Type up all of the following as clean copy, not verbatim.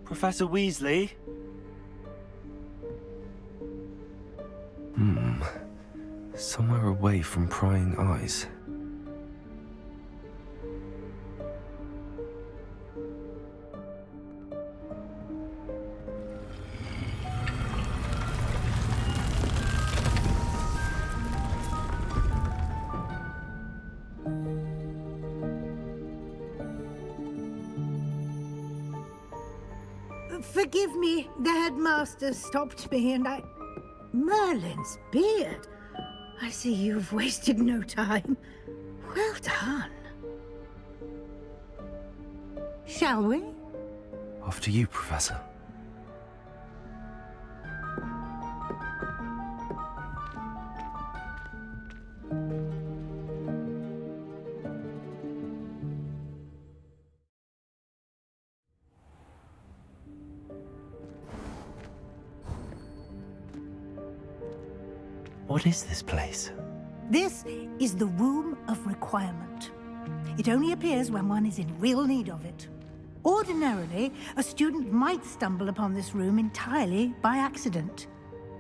Professor Weasley? Somewhere away from prying eyes. Forgive me, the headmaster stopped me and I... Merlin's beard! I see you've wasted no time. Well done. Shall we? After you, Professor. What is this place? This is the Room of Requirement. It only appears when one is in real need of it. Ordinarily, a student might stumble upon this room entirely by accident.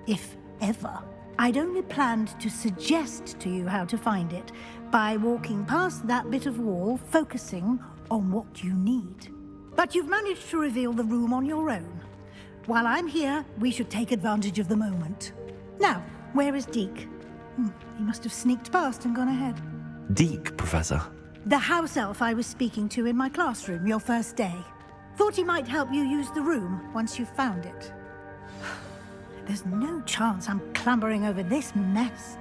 If ever. I'd only planned to suggest to you how to find it by walking past that bit of wall, focusing on what you need. But you've managed to reveal the room on your own. While I'm here, we should take advantage of the moment. Now, where is Deke? He must have sneaked past and gone ahead. Deke, Professor. The house elf I was speaking to in my classroom your first day. Thought he might help you use the room once you've found it. There's no chance I'm clambering over this mess.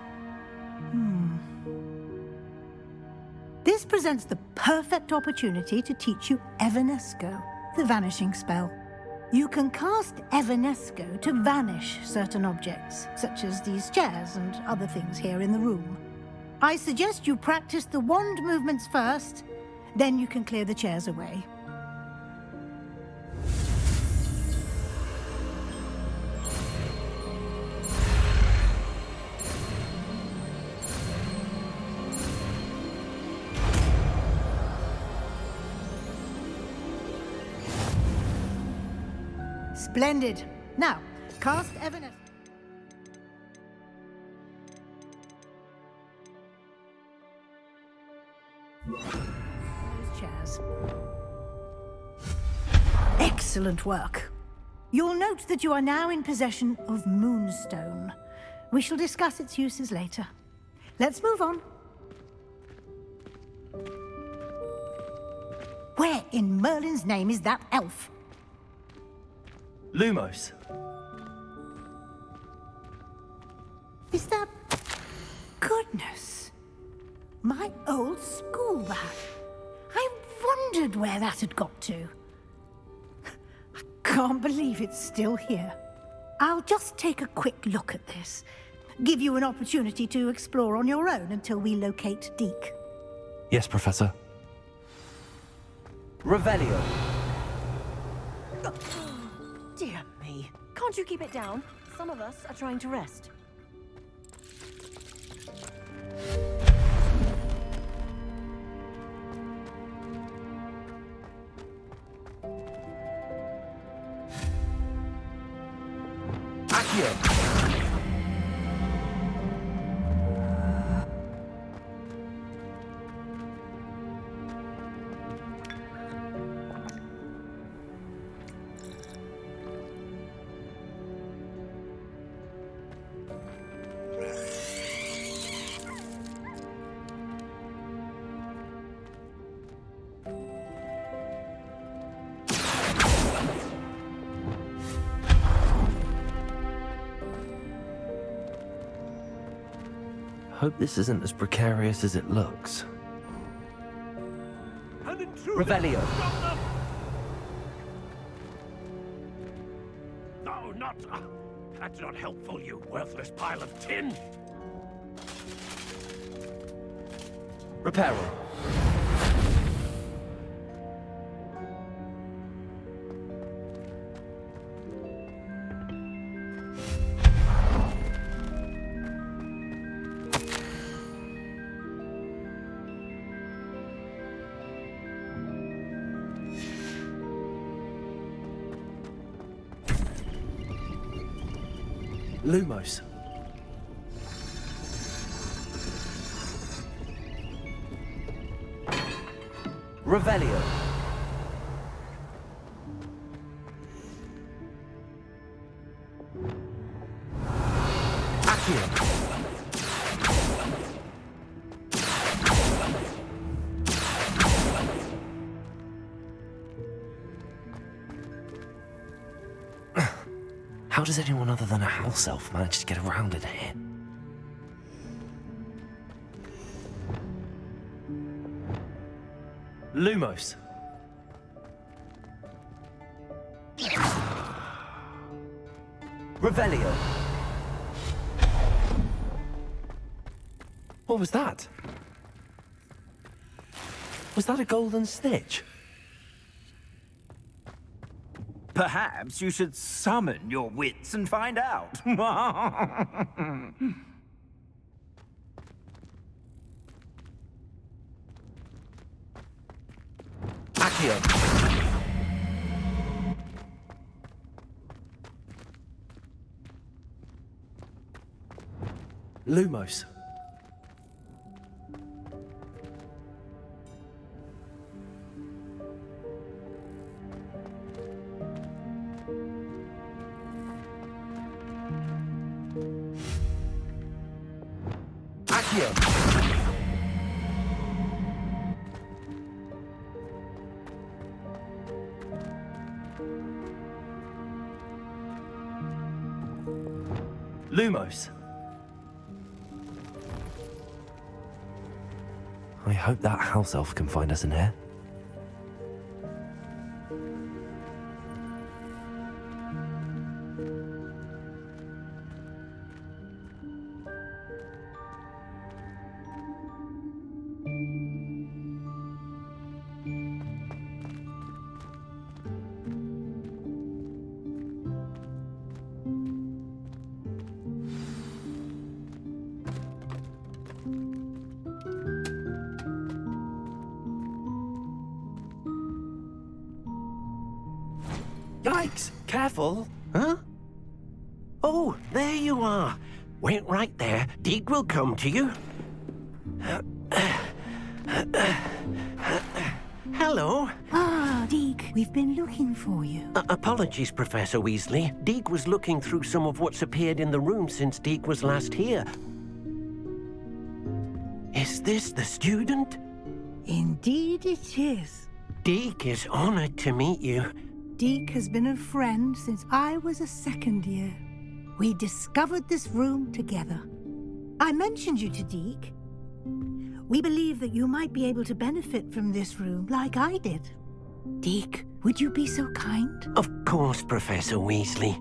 This presents the perfect opportunity to teach you Evanesco, the vanishing spell. You can cast Evanesco to vanish certain objects, such as these chairs and other things here in the room. I suggest you practice the wand movements first, then you can clear the chairs away. Splendid. Now, cast Evanesco. Those chairs. Excellent work. You'll note that you are now in possession of Moonstone. We shall discuss its uses later. Let's move on. Where in Merlin's name is that elf? Lumos. Is that... Goodness. My old school bag. I wondered where that had got to. I can't believe it's still here. I'll just take a quick look at this. Give you an opportunity to explore on your own until we locate Deke. Yes, Professor. Revelio. Dear me. Can't you keep it down? Some of us are trying to rest. Accio. Hope this isn't as precarious as it looks. Revelio. No, not... that's not helpful, you worthless pile of tin! Reparo. Lumos. Revelio. Accio. How does anyone other than a house elf manage to get around in here? Lumos. Revelio. What was that? Was that a golden snitch? Perhaps you should summon your wits and find out. Accio. Lumos. Accio. Lumos. I hope that house elf can find us in here. Yikes! Careful! Huh? Oh, there you are. Wait right there. Deek will come to you. Hello. Ah, Deke, we've been looking for you. Apologies, Professor Weasley. Deek was looking through some of what's appeared in the room since Deek was last here. Is this the student? Indeed it is. Deek is honored to meet you. Deke has been a friend since I was a second year. We discovered this room together. I mentioned you to Deke. We believe that you might be able to benefit from this room like I did. Deke, would you be so kind? Of course, Professor Weasley.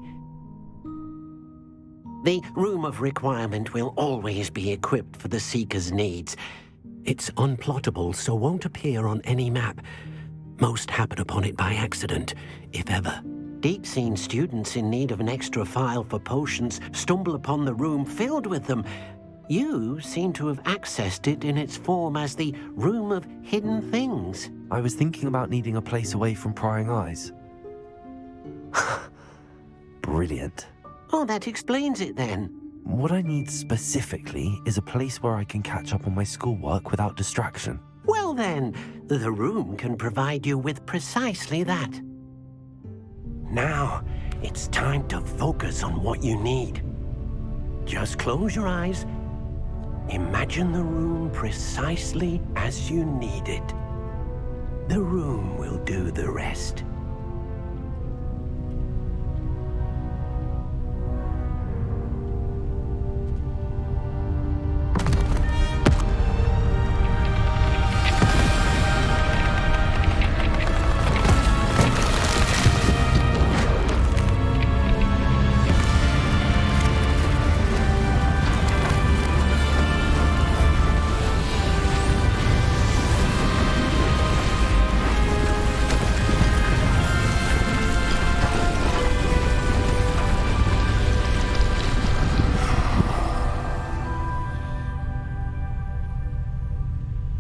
The Room of Requirement will always be equipped for the Seeker's needs. It's unplottable, so won't appear on any map. Most happen upon it by accident, if ever. Deep-seen students in need of an extra file for potions stumble upon the room filled with them. You seem to have accessed it in its form as the Room of Hidden Things. I was thinking about needing a place away from prying eyes. Brilliant. Oh, that explains it then. What I need specifically is a place where I can catch up on my schoolwork without distraction. Well then, the room can provide you with precisely that. Now, it's time to focus on what you need. Just close your eyes. Imagine the room precisely as you need it. The room will do the rest.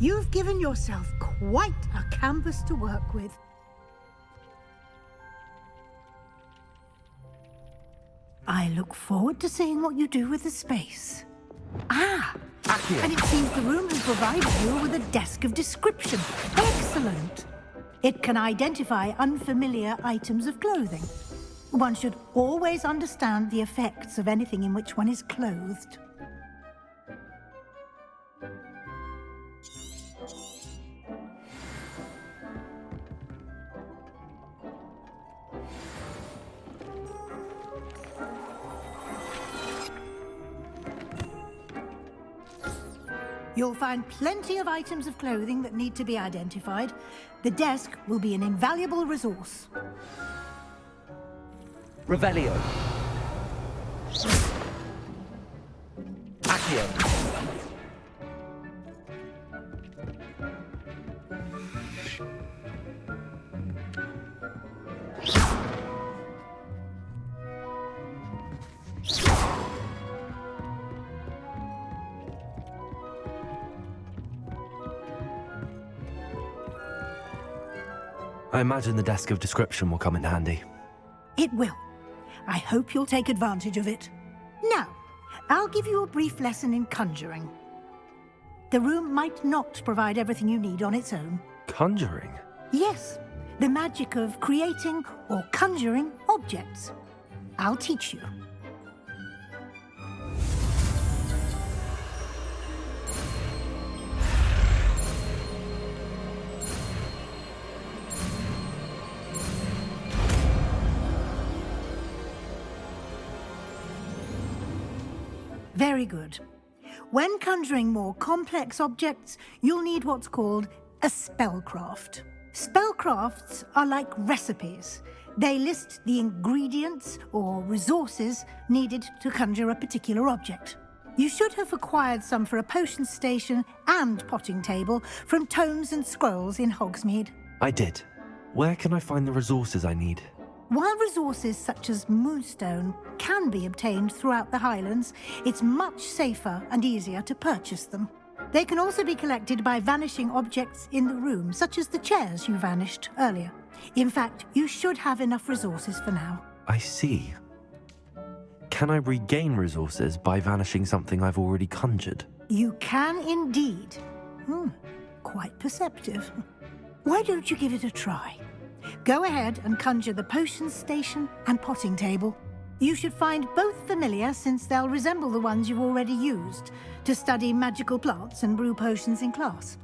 You've given yourself quite a canvas to work with. I look forward to seeing what you do with the space. Ah! Accio. And it seems the room has provided you with a desk of description. Excellent! It can identify unfamiliar items of clothing. One should always understand the effects of anything in which one is clothed. You'll find plenty of items of clothing that need to be identified. The desk will be an invaluable resource. Revelio. Accio. I imagine the desk of description will come in handy. It will. I hope you'll take advantage of it. Now, I'll give you a brief lesson in conjuring. The room might not provide everything you need on its own. Conjuring? Yes, the magic of creating or conjuring objects. I'll teach you. Very good. When conjuring more complex objects, you'll need what's called a spellcraft. Spellcrafts are like recipes. They list the ingredients or resources needed to conjure a particular object. You should have acquired some for a potion station and potting table from tomes and scrolls in Hogsmeade. I did. Where can I find the resources I need? While resources such as moonstone can be obtained throughout the Highlands, it's much safer and easier to purchase them. They can also be collected by vanishing objects in the room, such as the chairs you vanished earlier. In fact, you should have enough resources for now. I see. Can I regain resources by vanishing something I've already conjured? You can indeed. Quite perceptive. Why don't you give it a try? Go ahead and conjure the potion station and potting table. You should find both familiar, since they'll resemble the ones you've already used to study magical plants and brew potions in class.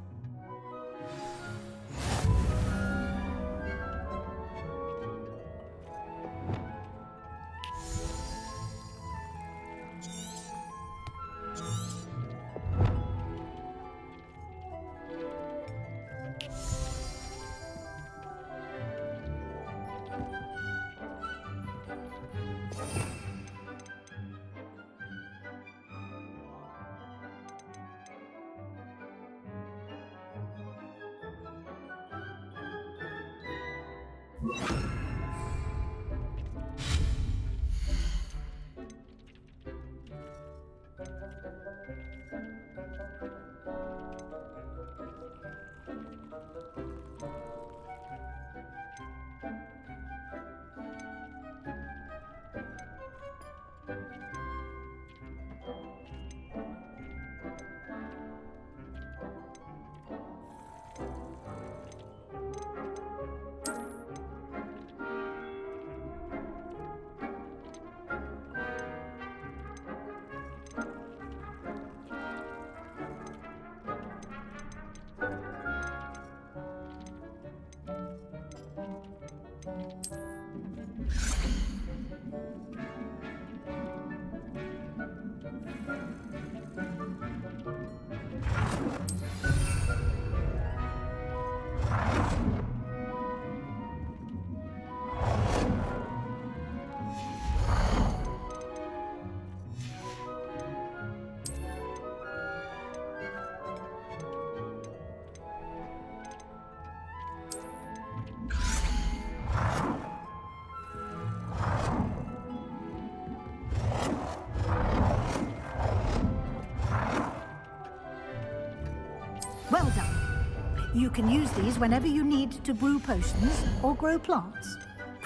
Well done. You can use these whenever you need to brew potions or grow plants.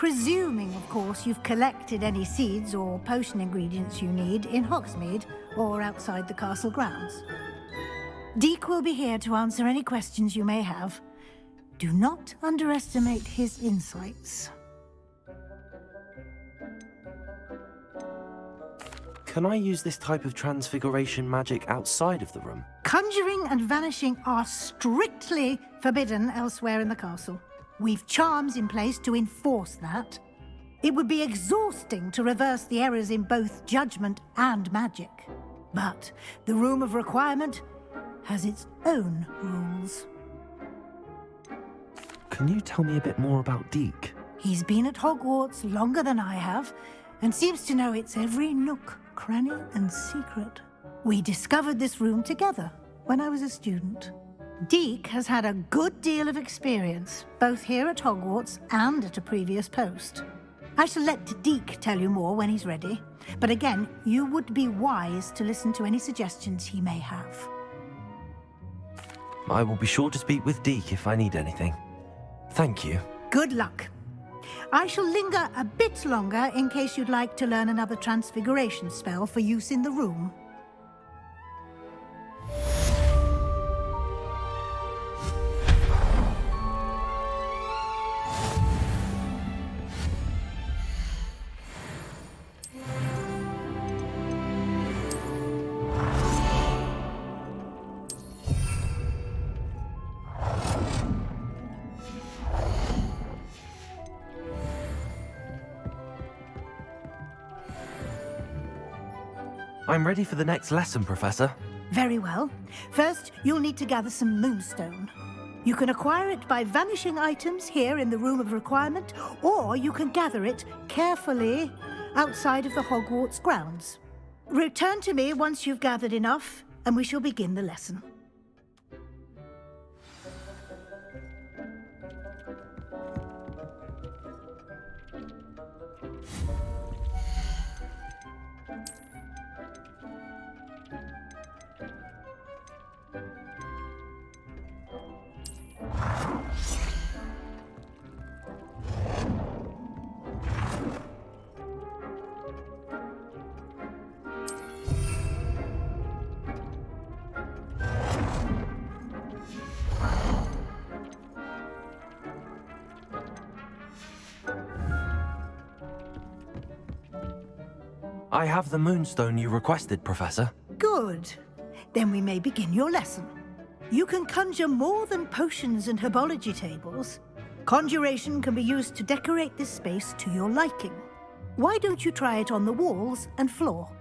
Presuming, of course, you've collected any seeds or potion ingredients you need in Hogsmeade or outside the castle grounds. Deek will be here to answer any questions you may have. Do not underestimate his insights. Can I use this type of transfiguration magic outside of the room? Conjuring and vanishing are strictly forbidden elsewhere in the castle. We've charms in place to enforce that. It would be exhausting to reverse the errors in both judgment and magic. But the Room of Requirement has its own rules. Can you tell me a bit more about Deek? He's been at Hogwarts longer than I have, and seems to know its every nook, cranny, and secret. We discovered this room together when I was a student. Deek has had a good deal of experience, both here at Hogwarts and at a previous post. I shall let Deek tell you more when he's ready, but again, you would be wise to listen to any suggestions he may have. I will be sure to speak with Deek if I need anything. Thank you. Good luck. I shall linger a bit longer in case you'd like to learn another transfiguration spell for use in the room. I'm ready for the next lesson, Professor. Very well. First, you'll need to gather some moonstone. You can acquire it by vanishing items here in the Room of Requirement, or you can gather it carefully outside of the Hogwarts grounds. Return to me once you've gathered enough, and we shall begin the lesson. I have the moonstone you requested, Professor. Good. Then we may begin your lesson. You can conjure more than potions and herbology tables. Conjuration can be used to decorate this space to your liking. Why don't you try it on the walls and floor?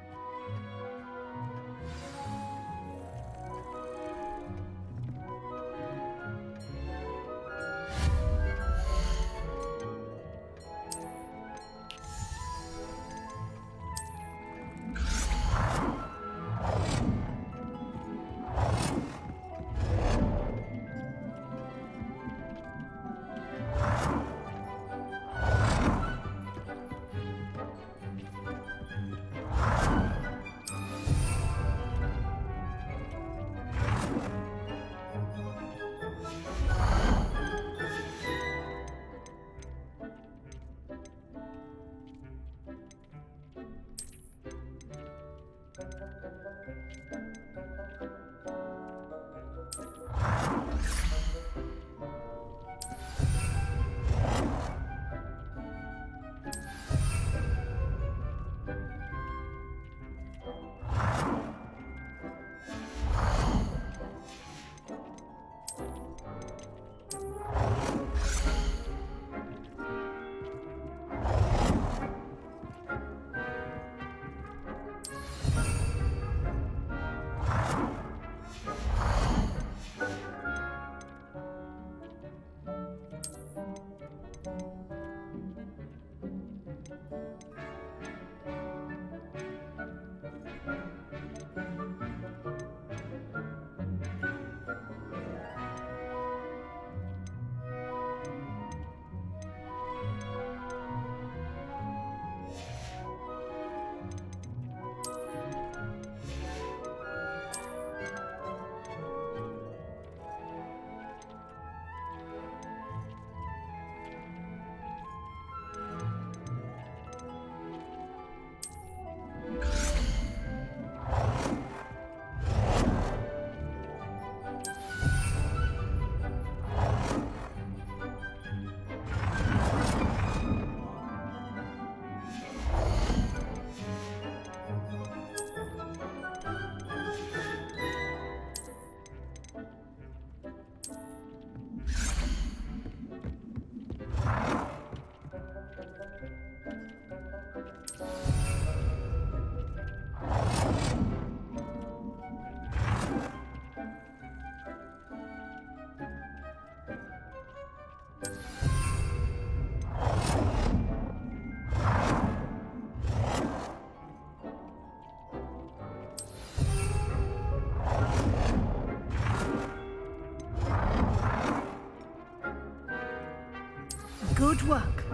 Good work.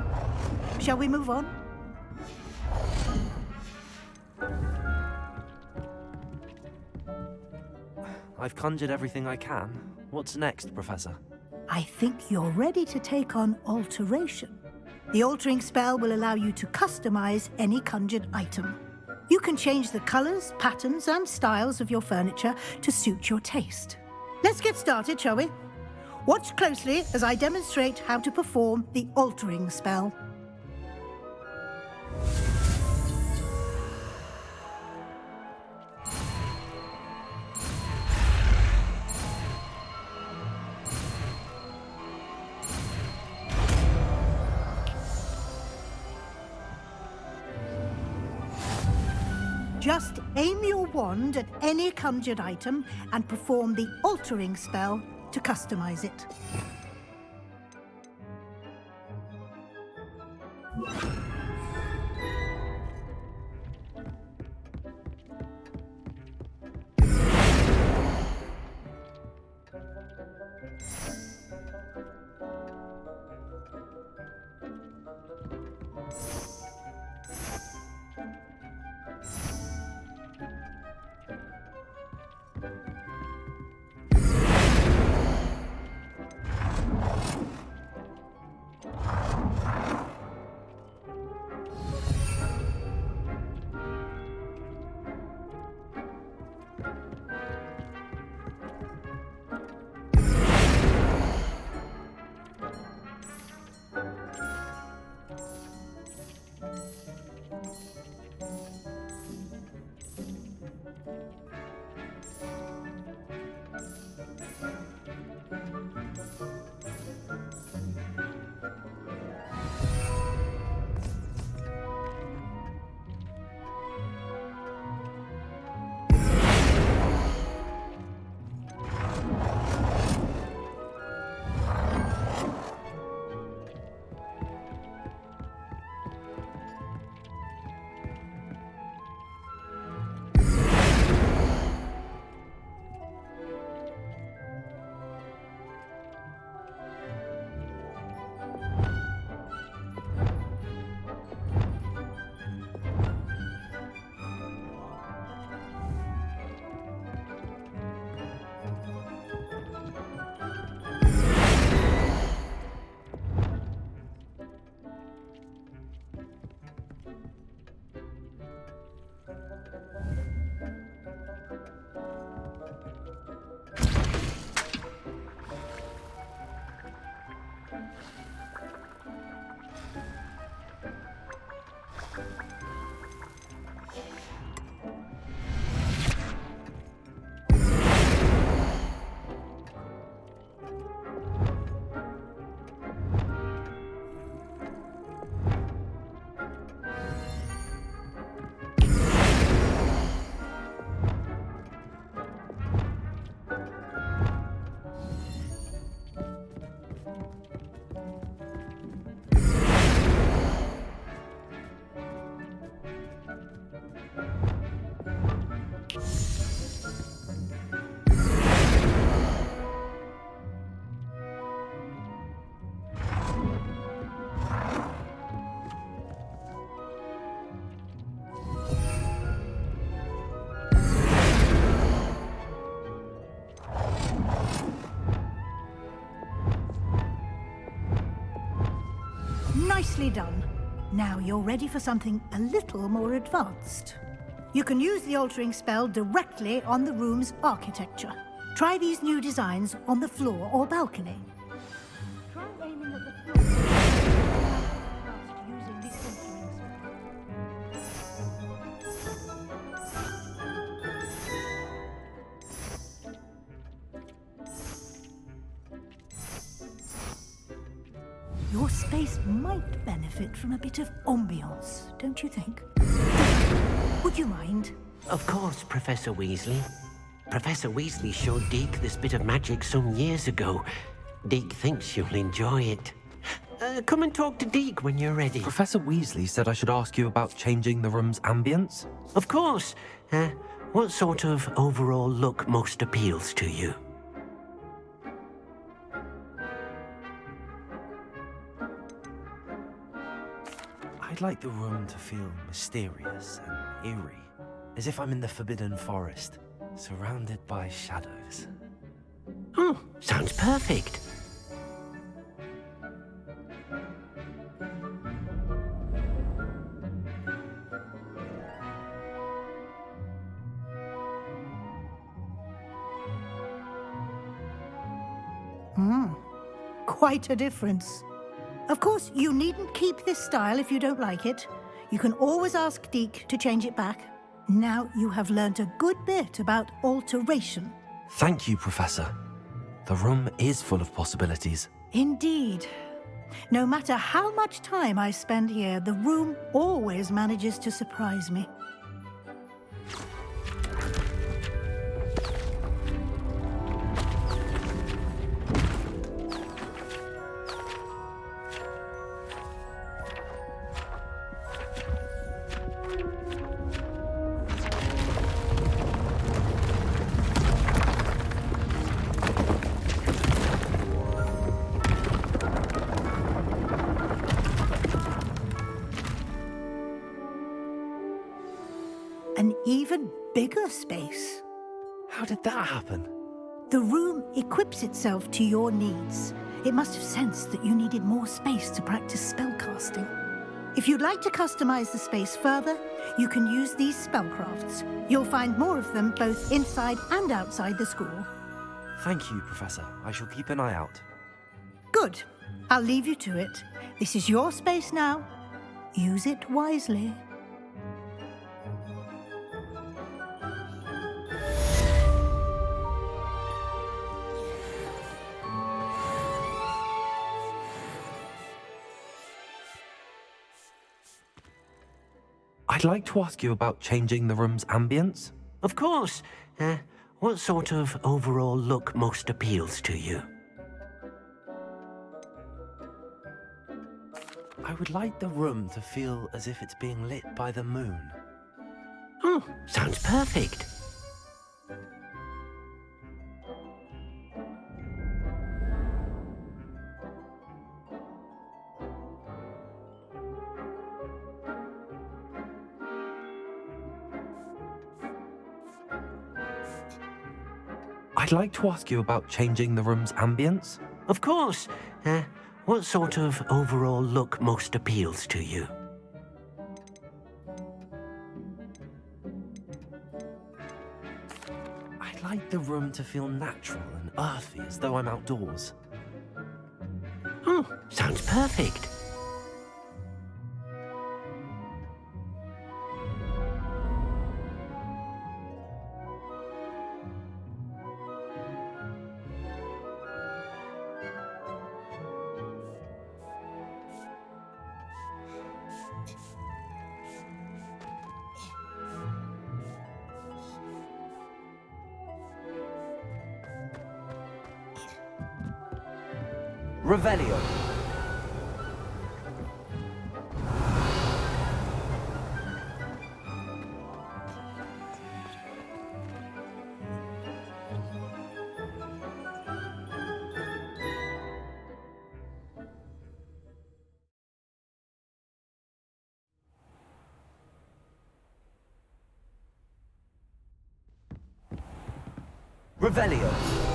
Shall we move on? I've conjured everything I can. What's next, Professor? I think you're ready to take on alteration. The altering spell will allow you to customize any conjured item. You can change the colors, patterns, and styles of your furniture to suit your taste. Let's get started, shall we? Watch closely as I demonstrate how to perform the altering spell. Just aim your wand at any conjured item and perform the altering spell to customize it. Nicely done. Now you're ready for something a little more advanced. You can use the altering spell directly on the room's architecture. Try these new designs on the floor or balcony. Try aiming at the floor using the altering spell. Your space might benefit from a bit of ambiance, don't you think? Would you mind? Of course, Professor Weasley. Professor Weasley showed Deke this bit of magic some years ago. Deke thinks you'll enjoy it. Come and talk to Deke when you're ready. Professor Weasley said I should ask you about changing the room's ambience. Of course. What sort of overall look most appeals to you? I'd like the room to feel mysterious and eerie, as if I'm in the Forbidden Forest, surrounded by shadows. Oh, sounds perfect. Quite a difference. Of course, you needn't keep this style if you don't like it. You can always ask Deke to change it back. Now you have learnt a good bit about alteration. Thank you, Professor. The room is full of possibilities. Indeed. No matter how much time I spend here, the room always manages to surprise me. An even bigger space. How did that happen? The room equips itself to your needs. It must have sensed that you needed more space to practice spellcasting. If you'd like to customize the space further, you can use these spellcrafts. You'll find more of them both inside and outside the school. Thank you, Professor. I shall keep an eye out. Good. I'll leave you to it. This is your space now. Use it wisely. I'd like to ask you about changing the room's ambience. Of course. What sort of overall look most appeals to you? I would like the room to feel as if it's being lit by the moon. Oh, sounds perfect. I'd like to ask you about changing the room's ambience. Of course. What sort of overall look most appeals to you? I'd like the room to feel natural and earthy, as though I'm outdoors. Oh, sounds perfect. Revelio. Revelio.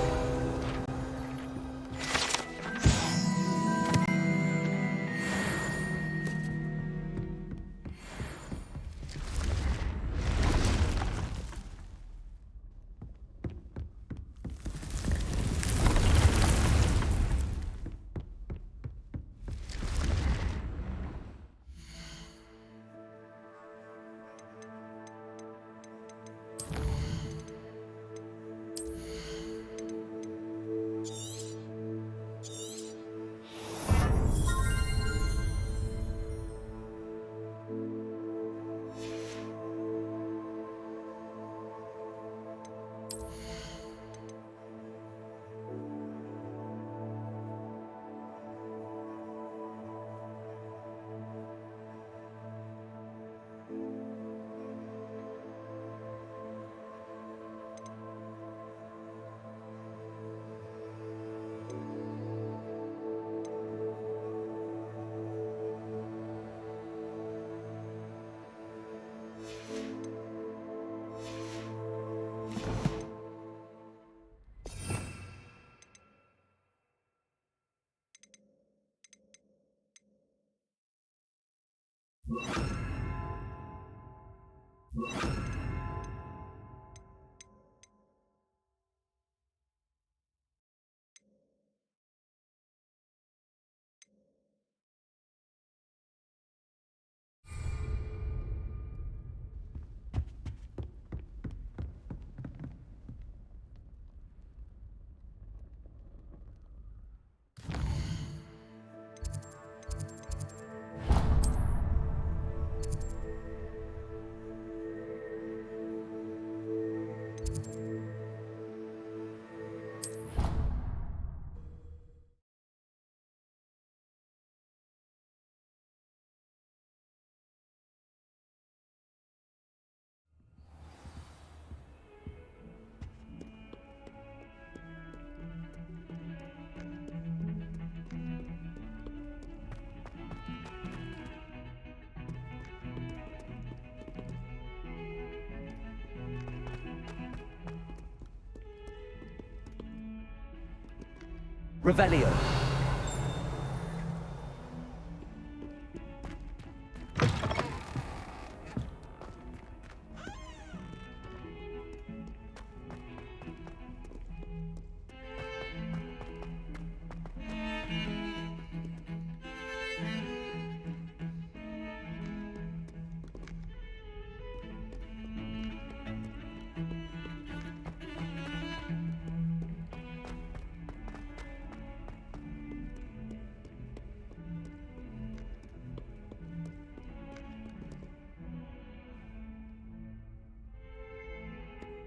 Revelio.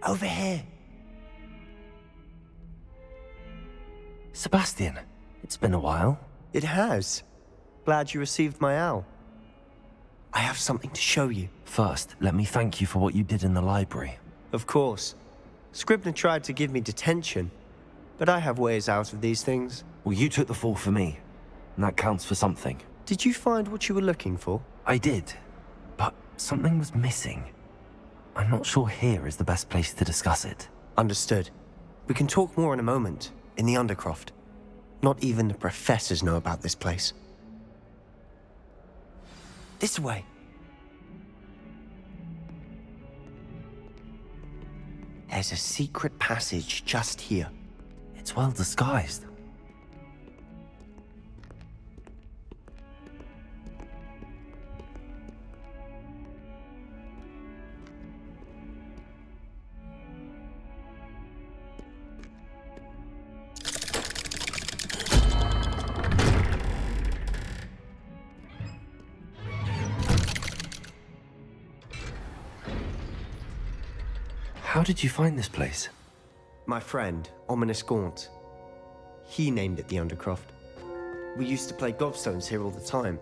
Over here. Sebastian, it's been a while. It has. Glad you received my owl. I have something to show you. First, let me thank you for what you did in the library. Of course. Scribner tried to give me detention, but I have ways out of these things. Well, you took the fall for me, and that counts for something. Did you find what you were looking for? I did, but something was missing. I'm not sure here is the best place to discuss it. Understood. We can talk more in a moment, in the Undercroft. Not even the professors know about this place. This way. There's a secret passage just here. It's well disguised. How did you find this place? My friend, Ominous Gaunt. He named it the Undercroft. We used to play gobstones here all the time.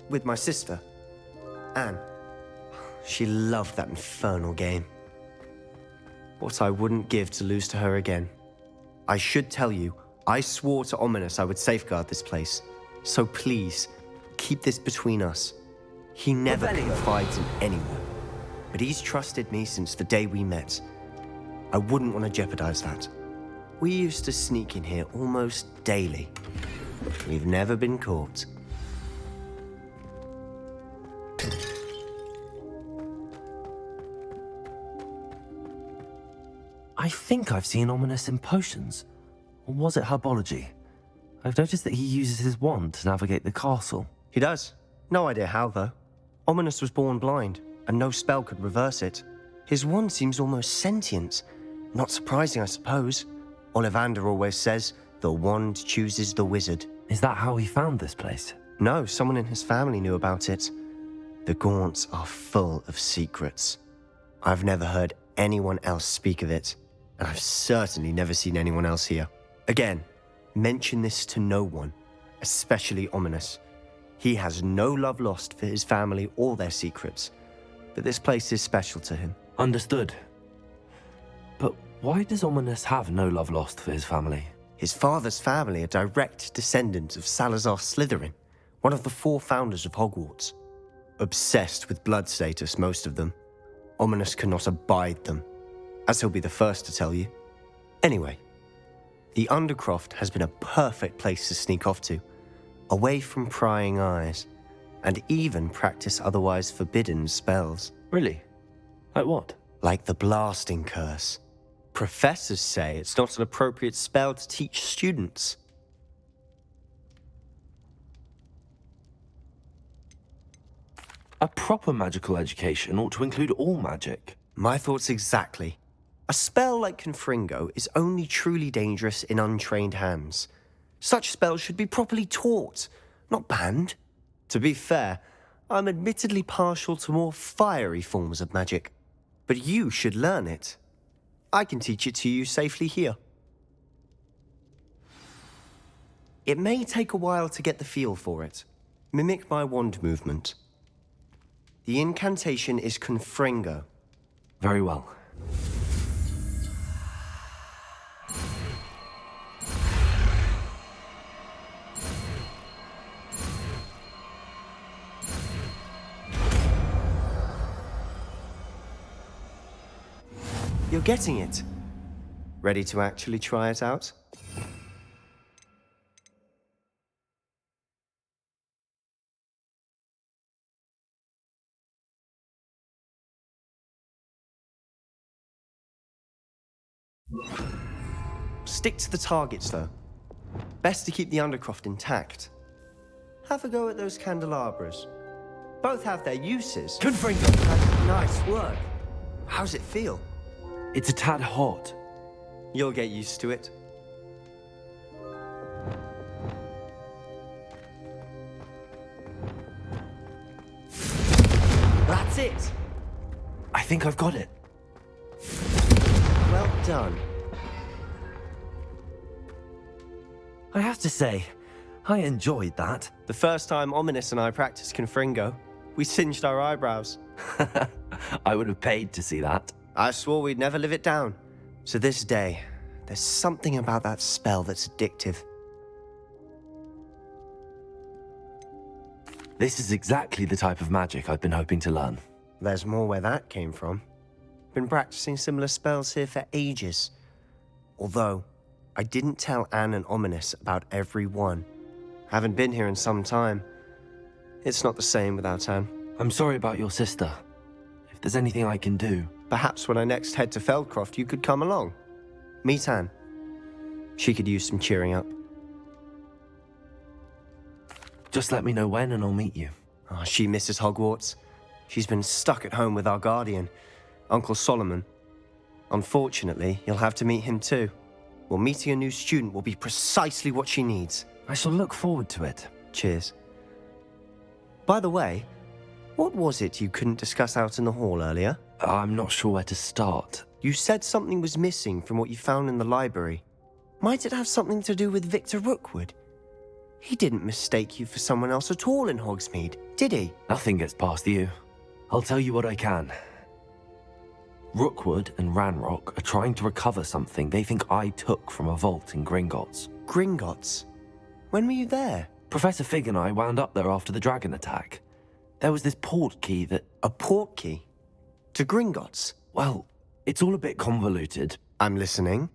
With my sister, Anne. She loved that infernal game. What I wouldn't give to lose to her again. I should tell you, I swore to Ominous I would safeguard this place. So please, keep this between us. He never confides in anyone. But he's trusted me since the day we met. I wouldn't want to jeopardize that. We used to sneak in here almost daily. We've never been caught. I think I've seen Ominous in potions. Or was it herbology? I've noticed that he uses his wand to navigate the castle. He does. No idea how, though. Ominous was born blind, and no spell could reverse it. His wand seems almost sentient. Not surprising, I suppose. Ollivander always says, the wand chooses the wizard. Is that how he found this place? No, someone in his family knew about it. The Gaunts are full of secrets. I've never heard anyone else speak of it, and I've certainly never seen anyone else here. Again, mention this to no one, especially Ominous. He has no love lost for his family or their secrets, but this place is special to him. Understood. But why does Ominous have no love lost for his family? His father's family are direct descendants of Salazar Slytherin, one of the 4 founders of Hogwarts. Obsessed with blood status, most of them. Ominous cannot abide them, as he'll be the first to tell you. Anyway, the Undercroft has been a perfect place to sneak off to, away from prying eyes, and even practice otherwise forbidden spells. Really? Like what? Like the blasting curse. Professors say it's not an appropriate spell to teach students. A proper magical education ought to include all magic. My thoughts exactly. A spell like Confringo is only truly dangerous in untrained hands. Such spells should be properly taught, not banned. To be fair, I'm admittedly partial to more fiery forms of magic. But you should learn it. I can teach it to you safely here. It may take a while to get the feel for it. Mimic my wand movement. The incantation is Confringo. Very well. You're getting it. Ready to actually try it out? Stick to the targets, though. Best to keep the Undercroft intact. Have a go at those candelabras. Both have their uses. Confringo! Nice work. How's it feel? It's a tad hot. You'll get used to it. That's it. I think I've got it. Well done. I have to say, I enjoyed that. The first time Ominous and I practiced Confringo, we singed our eyebrows. I would have paid to see that. I swore we'd never live it down. To this day, there's something about that spell that's addictive. This is exactly the type of magic I've been hoping to learn. There's more where that came from. Been practicing similar spells here for ages. Although, I didn't tell Anne and Ominous about every one. Haven't been here in some time. It's not the same without Anne. I'm sorry about your sister. If there's anything I can do... Perhaps when I next head to Feldcroft, you could come along. Meet Anne. She could use some cheering up. Just let me know when and I'll meet you. Oh, she misses Hogwarts. She's been stuck at home with our guardian, Uncle Solomon. Unfortunately, you'll have to meet him too. Well, meeting a new student will be precisely what she needs. I shall look forward to it. Cheers. By the way, what was it you couldn't discuss out in the hall earlier? I'm not sure where to start. You said something was missing from what you found in the library. Might it have something to do with Victor Rookwood? He didn't mistake you for someone else at all in Hogsmeade, did he? Nothing gets past you. I'll tell you what I can. Rookwood and Ranrock are trying to recover something they think I took from a vault in Gringotts. Gringotts? When were you there? Professor Fig and I wound up there after the dragon attack. There was this port key that... A port key? To Gringotts? Well, it's all a bit convoluted. I'm listening.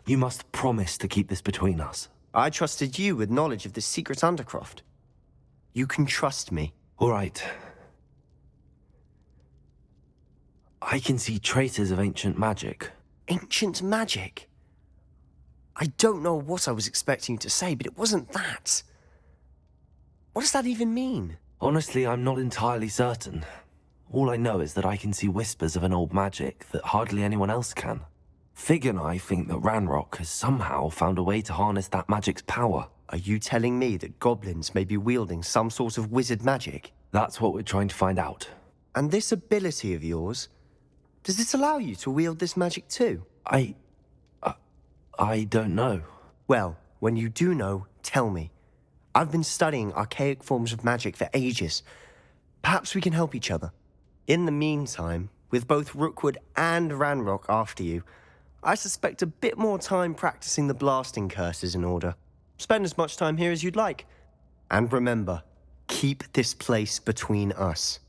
You must promise to keep this between us. I trusted you with knowledge of the secret Undercroft. You can trust me. All right. I can see traces of ancient magic. Ancient magic? I don't know what I was expecting you to say, but it wasn't that. What does that even mean? Honestly, I'm not entirely certain. All I know is that I can see whispers of an old magic that hardly anyone else can. Fig and I think that Ranrock has somehow found a way to harness that magic's power. Are you telling me that goblins may be wielding some sort of wizard magic? That's what we're trying to find out. And this ability of yours, does it allow you to wield this magic too? I don't know. Well, when you do know, tell me. I've been studying archaic forms of magic for ages. Perhaps we can help each other. In the meantime, with both Rookwood and Ranrock after you, I suspect a bit more time practicing the blasting curse is in order. Spend as much time here as you'd like. And remember, keep this place between us.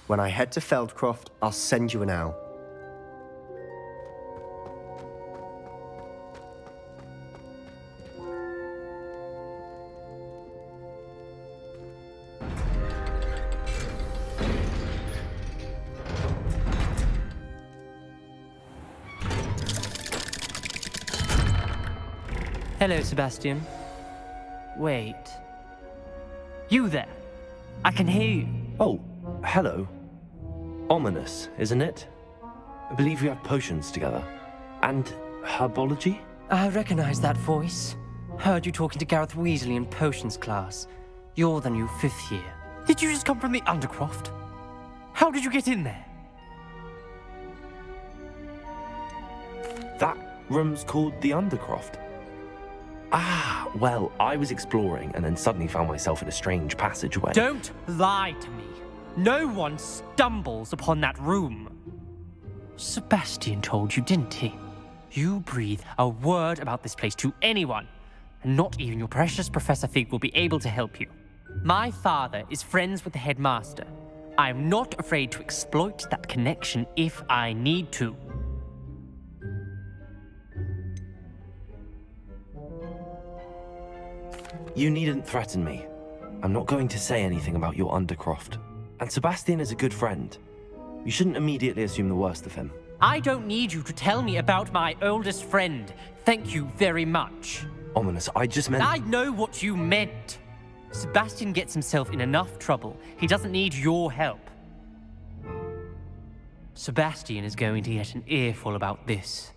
When I head to Feldcroft, I'll send you an owl. Hello, Sebastian. Wait. You there? I can hear you. Oh, hello. Ominous, isn't it? I believe we have potions together. And herbology? I recognize that voice. Heard you talking to Gareth Weasley in potions class. You're the new 5th year. Did you just come from the Undercroft? How did you get in there? That room's called the Undercroft. Ah, well, I was exploring and then suddenly found myself in a strange passageway. Don't lie to me. No one stumbles upon that room. Sebastian told you, didn't he? You breathe a word about this place to anyone, and not even your precious Professor Fig will be able to help you. My father is friends with the headmaster. I am not afraid to exploit that connection if I need to. You needn't threaten me. I'm not going to say anything about your Undercroft. And Sebastian is a good friend. You shouldn't immediately assume the worst of him. I don't need you to tell me about my oldest friend. Thank you very much. Ominous, I just meant... I know what you meant. Sebastian gets himself in enough trouble. He doesn't need your help. Sebastian is going to get an earful about this.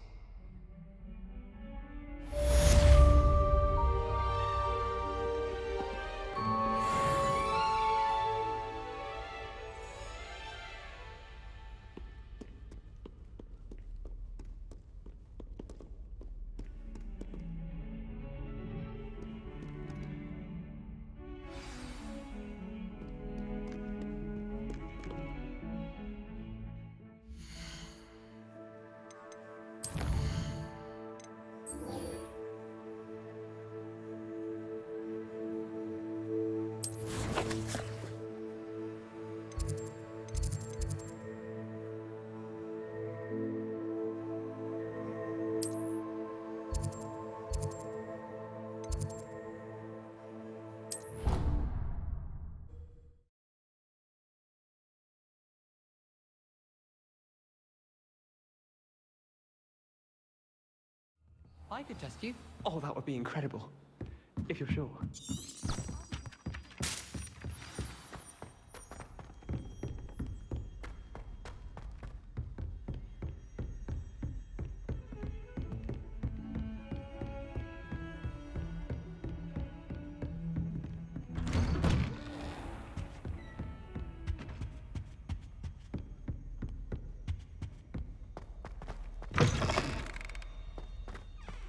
I could test you. Oh, that would be incredible. If you're sure.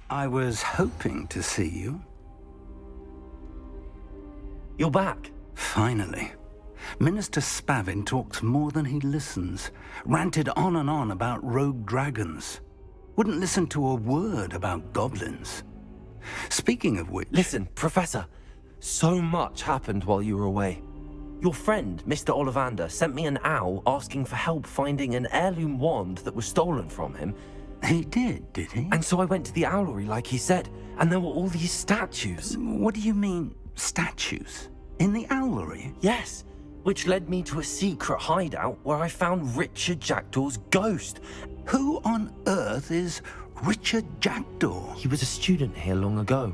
I was hoping to see you. You're back. Finally. Minister Spavin talks more than he listens. Ranted on and on about rogue dragons. Wouldn't listen to a word about goblins. Speaking of which... Listen, Professor. So much happened while you were away. Your friend, Mr. Ollivander, sent me an owl asking for help finding an heirloom wand that was stolen from him. He did he? And so I went to the owlery like he said, and there were all these statues. What do you mean, statues? In the owlery? Yes, which led me to a secret hideout where I found Richard Jackdaw's ghost. Who on earth is Richard Jackdaw? He was a student here long ago.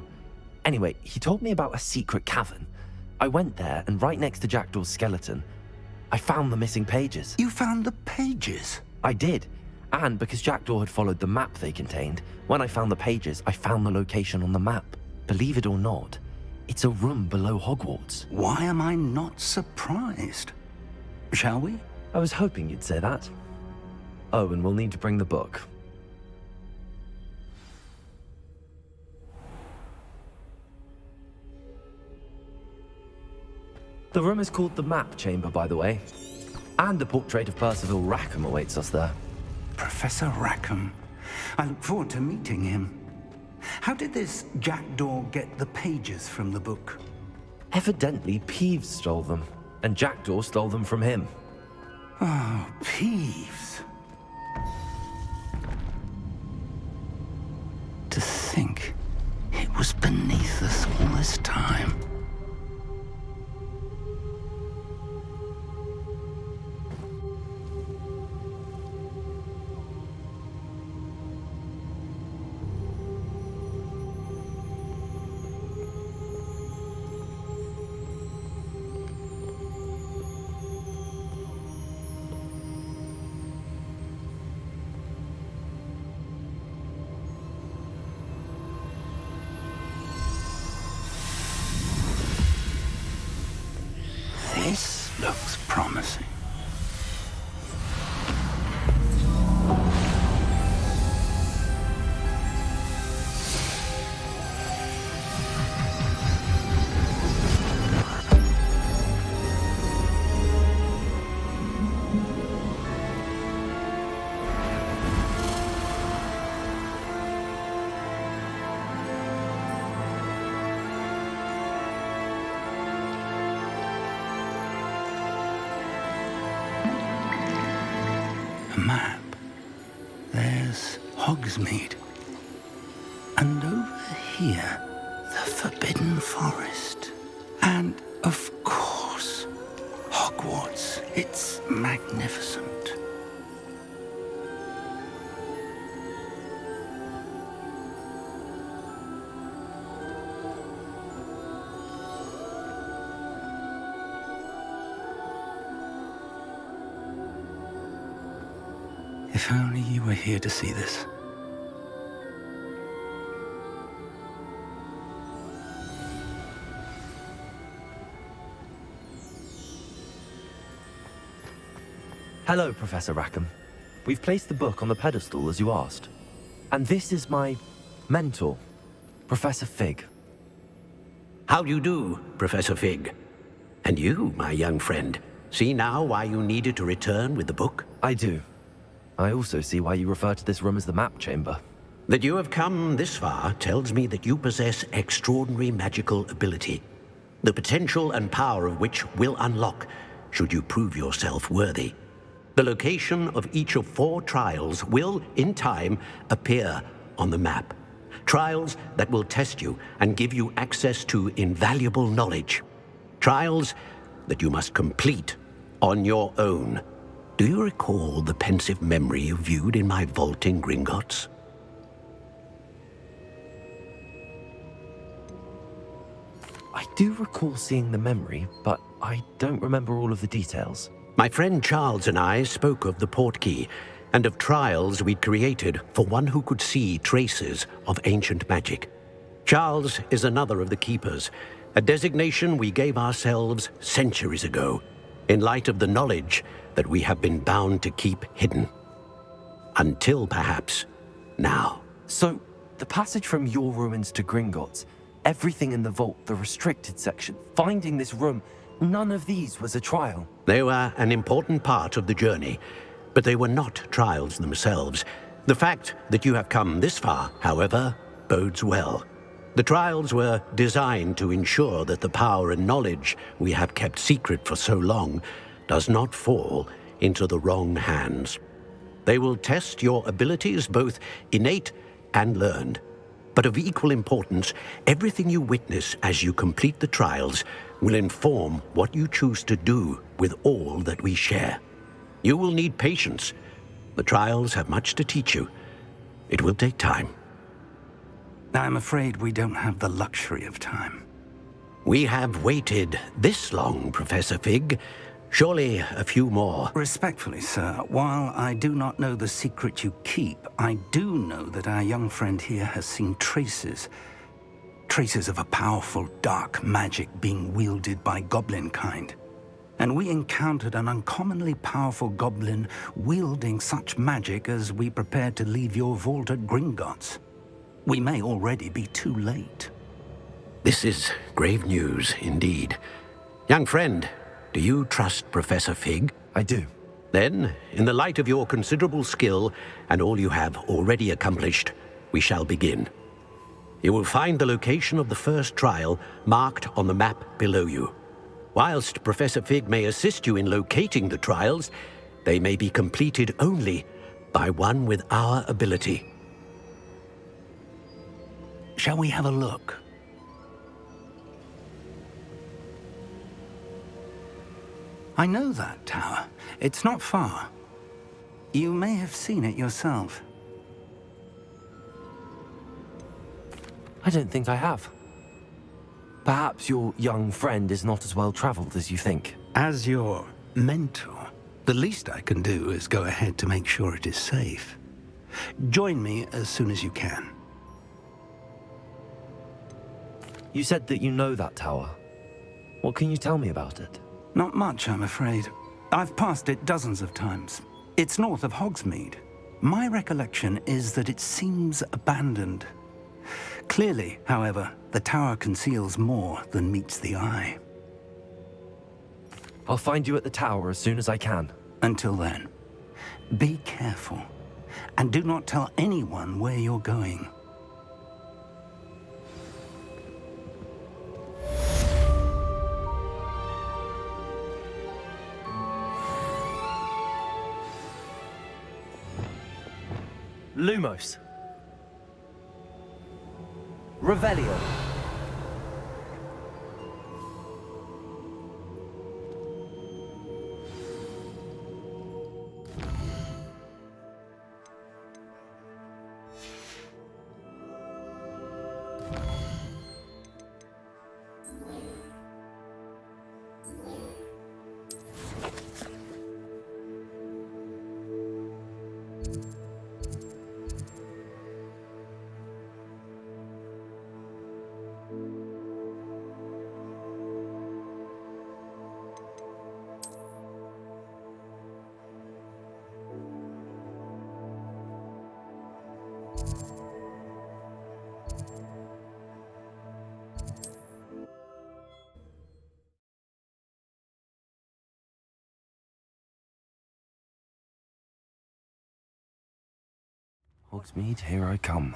Anyway, he told me about a secret cavern. I went there, and right next to Jackdaw's skeleton, I found the missing pages. You found the pages? I did. And because Jackdaw had followed the map they contained, when I found the pages, I found the location on the map. Believe it or not, it's a room below Hogwarts. Why am I not surprised? Shall we? I was hoping you'd say that. Oh, and we'll need to bring the book. The room is called the Map Chamber, by the way. And a portrait of Percival Rackham awaits us there. Professor Rackham. I look forward to meeting him. How did this Jackdaw get the pages from the book? Evidently, Peeves stole them, and Jackdaw stole them from him. Oh, Peeves. To think it was beneath us all this time. Hogsmeade. And over here, the Forbidden Forest. And, of course, Hogwarts. It's magnificent. If only you were here to see this. Hello, Professor Rackham. We've placed the book on the pedestal as you asked. And this is my mentor, Professor Fig. How do you do, Professor Fig? And you, my young friend, see now why you needed to return with the book? I do. I also see why you refer to this room as the map chamber. That you have come this far tells me that you possess extraordinary magical ability, the potential and power of which will unlock should you prove yourself worthy. The location of each of 4 trials will, in time, appear on the map. Trials that will test you and give you access to invaluable knowledge. Trials that you must complete on your own. Do you recall the pensive memory you viewed in my vault in Gringotts? I do recall seeing the memory, but I don't remember all of the details. My friend Charles and I spoke of the portkey and of trials we'd created for one who could see traces of ancient magic. Charles is another of the keepers, a designation we gave ourselves centuries ago, in light of the knowledge that we have been bound to keep hidden. Until perhaps now. So, the passage from your ruins to Gringotts, everything in the vault, the restricted section, finding this room, none of these was a trial. They were an important part of the journey, but they were not trials themselves. The fact that you have come this far, however, bodes well. The trials were designed to ensure that the power and knowledge we have kept secret for so long does not fall into the wrong hands. They will test your abilities, both innate and learned. But of equal importance, everything you witness as you complete the trials will inform what you choose to do with all that we share. You will need patience. The trials have much to teach you. It will take time. I'm afraid we don't have the luxury of time. We have waited this long, Professor Fig. Surely a few more. Respectfully, sir, while I do not know the secret you keep, I do know that our young friend here has seen traces of a powerful dark magic being wielded by goblin kind. And we encountered an uncommonly powerful goblin wielding such magic as we prepared to leave your vault at Gringotts. We may already be too late. This is grave news indeed. Young friend, do you trust Professor Fig? I do. Then, in the light of your considerable skill and all you have already accomplished, we shall begin. You will find the location of the first trial marked on the map below you. Whilst Professor Fig may assist you in locating the trials, they may be completed only by one with our ability. Shall we have a look? I know that tower. It's not far. You may have seen it yourself. I don't think I have. Perhaps your young friend is not as well traveled as you think. As your mentor, the least I can do is go ahead to make sure it is safe. Join me as soon as you can. You said that you know that tower. What can you tell me about it? Not much, I'm afraid. I've passed it dozens of times. It's north of Hogsmeade. My recollection is that it seems abandoned. Clearly, however, the tower conceals more than meets the eye. I'll find you at the tower as soon as I can. Until then, be careful, and do not tell anyone where you're going. Lumos. Revelio. Hogsmeade, here I come.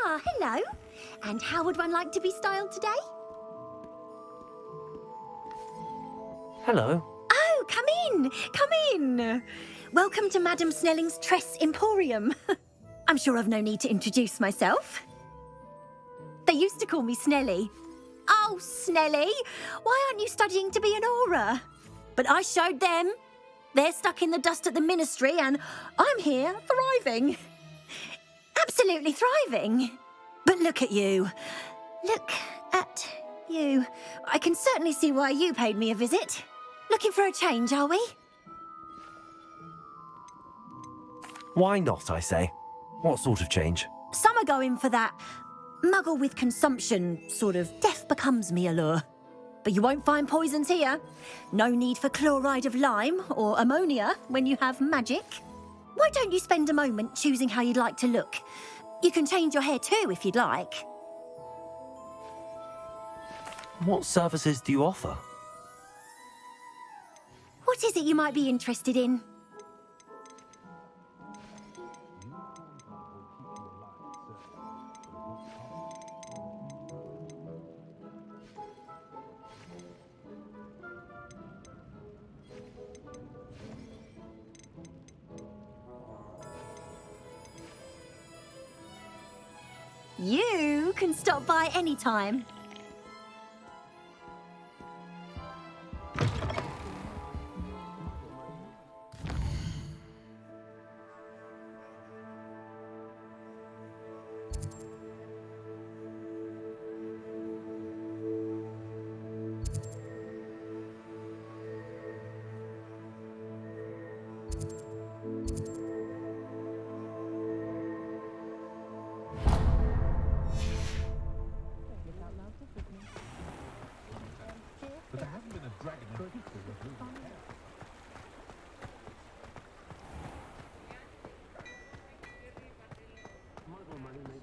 Ah, hello. And how would one like to be styled today? Hello. Oh, come in. Come in. Welcome to Madame Snelling's Tress Emporium. I'm sure I've no need to introduce myself. They used to call me Snelly. Oh, Snelly, why aren't you studying to be an aura? But I showed them. They're stuck in the dust at the ministry and I'm here thriving. Absolutely thriving. But look at you. Look at you. I can certainly see why you paid me a visit. Looking for a change, are we? Why not, I say? What sort of change? Some are going for that muggle with consumption, sort of death becomes me allure. But you won't find poisons here. No need for chloride of lime or ammonia when you have magic. Why don't you spend a moment choosing how you'd like to look? You can change your hair too if you'd like. What services do you offer? What is it you might be interested in? You can stop by any time.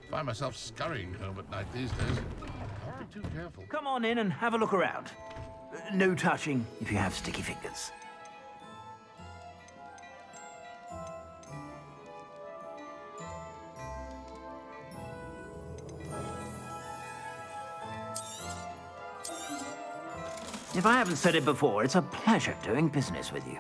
Find myself scurrying home at night these days. I'll be too careful. Come on in and have a look around. No touching if you have sticky fingers. If I haven't said it before, it's a pleasure doing business with you.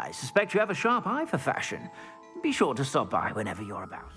I suspect you have a sharp eye for fashion. Be sure to stop by whenever you're about.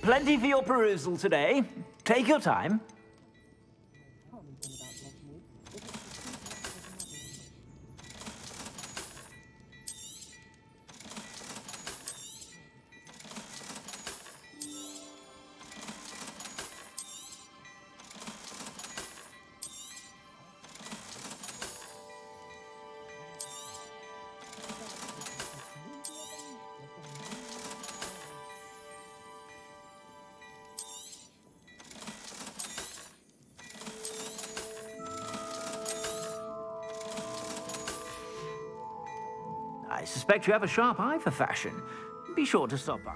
Plenty for your perusal today. Take your time. I suspect you have a sharp eye for fashion. Be sure to stop by.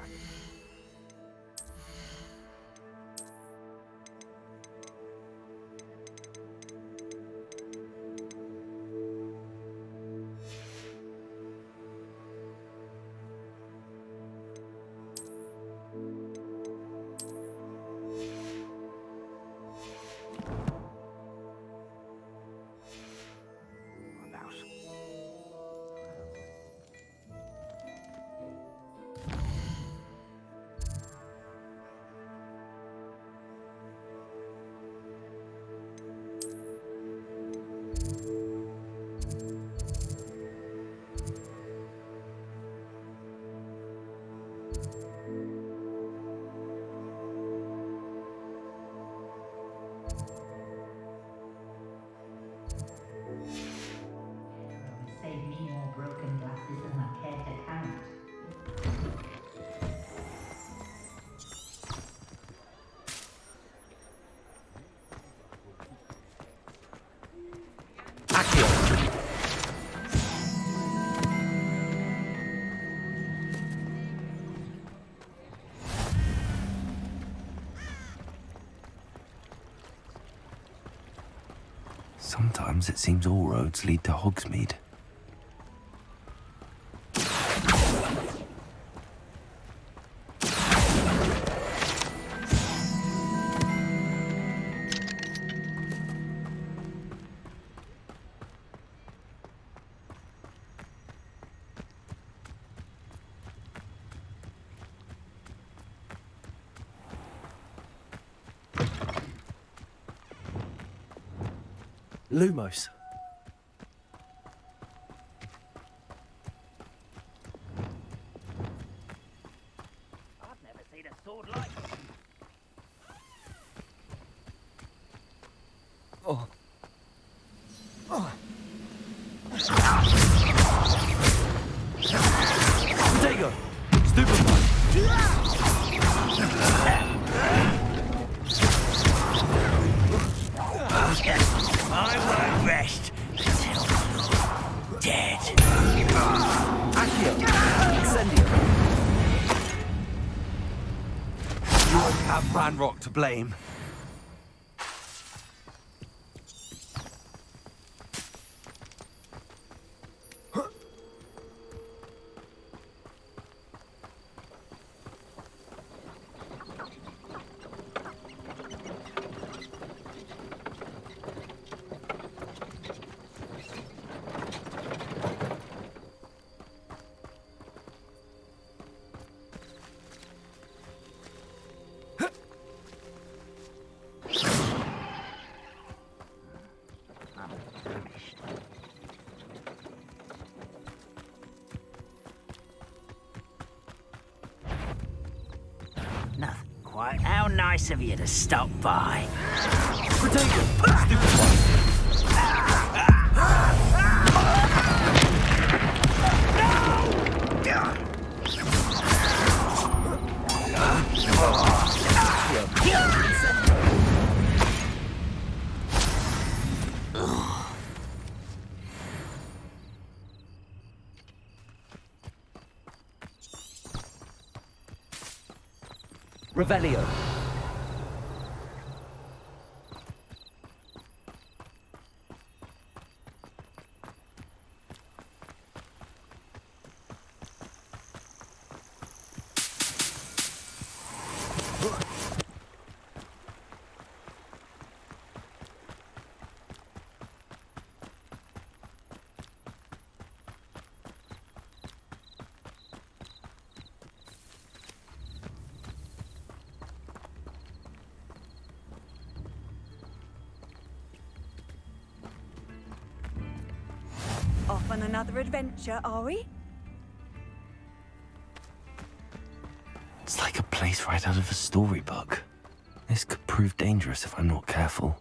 Sometimes it seems all roads lead to Hogsmeade. Lumos. I've never seen a sword like it. Oh. Oh. Dago! Stupid one! I won't rest until you're dead. Accio! Incendio! You only have Ranrock to blame. Nothing quite. How nice of you to stop by. Revelio. Off on another adventure, are we? It's like a place right out of a storybook. This could prove dangerous if I'm not careful.